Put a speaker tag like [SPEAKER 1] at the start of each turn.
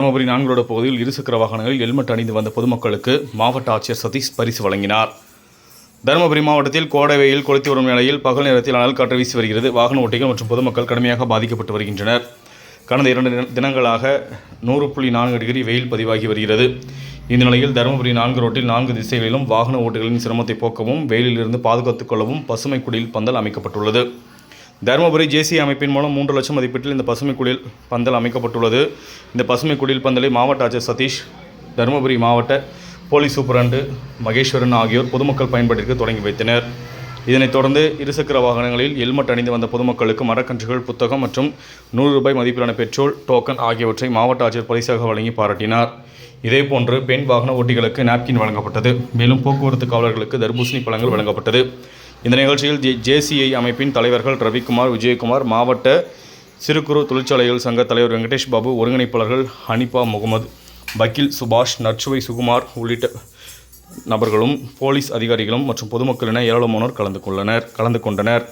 [SPEAKER 1] தருமபுரி நான்குரோடு பகுதியில் இருசக்கர வாகனங்களில் ஹெல்மெட் அணிந்து வந்த பொதுமக்களுக்கு மாவட்ட ஆட்சியர் சதீஷ் பரிசு வழங்கினார். தருமபுரி மாவட்டத்தில் கோடை வெயில் கொளுத்தி வரும் நிலையில் பகல் நேரத்தில் அனல் காற்று வீசி வருகிறது. வாகன ஓட்டிகள் மற்றும் பொதுமக்கள் கடுமையாக பாதிக்கப்பட்டு வருகின்றனர். கடந்த 2 தினங்களாக 100.4 டிகிரி வெயில் பதிவாகி வருகிறது. இந்த நிலையில் தருமபுரி 4 ரோட்டில் 4 திசைகளிலும் வாகன ஓட்டிகளின் சிரமத்தை போக்கவும் வெயிலிலிருந்து பாதுகாத்துக் கொள்ளவும் பசுமை குடில் பந்தல் அமைக்கப்பட்டுள்ளது. தருமபுரி ஜேசி அமைப்பின் மூலம் 3 லட்சம் மதிப்பீட்டில் இந்த பசுமை குடில் பந்தல் அமைக்கப்பட்டுள்ளது. இந்த பசுமை குடில் பந்தலை மாவட்ட ஆட்சியர் சதீஷ், தருமபுரி மாவட்ட போலீஸ் சூப்பரண்டு மகேஸ்வரன் ஆகியோர் பொதுமக்கள் பயன்பாட்டிற்கு தொடங்கி வைத்தனர். இதனைத் தொடர்ந்து இருசக்கர வாகனங்களில் ஹெல்மெட் அணிந்து வந்த பொதுமக்களுக்கு மரக்கன்றுகள், புத்தகம் மற்றும் 100 ரூபாய் மதிப்பிலான பெட்ரோல் டோக்கன் ஆகியவற்றை மாவட்ட ஆட்சியர் பரிசாக வழங்கி பாராட்டினார். இதேபோன்று பெண் வாகன ஓட்டிகளுக்கு நாப்கின் வழங்கப்பட்டது. மேலும் போக்குவரத்து காவலர்களுக்கு தர்பூசணி பழங்கள் வழங்கப்பட்டது. இந்த நிகழ்ச்சியில் ஜேசிஐ அமைப்பின் தலைவர்கள் ரவிக்குமார், விஜயகுமார், மாவட்ட சிறு குறு தொழிற்சாலைகள் சங்க தலைவர் வெங்கடேஷ் பாபு, ஒருங்கிணைப்பாளர்கள் ஹனிபா முகமது, வக்கீல் சுபாஷ், நற்சுவை சுகுமார் உள்ளிட்ட நபர்களும் போலீஸ் அதிகாரிகளும் மற்றும் பொதுமக்கள் என ஏராளமானோர் கலந்து கொண்டனர்.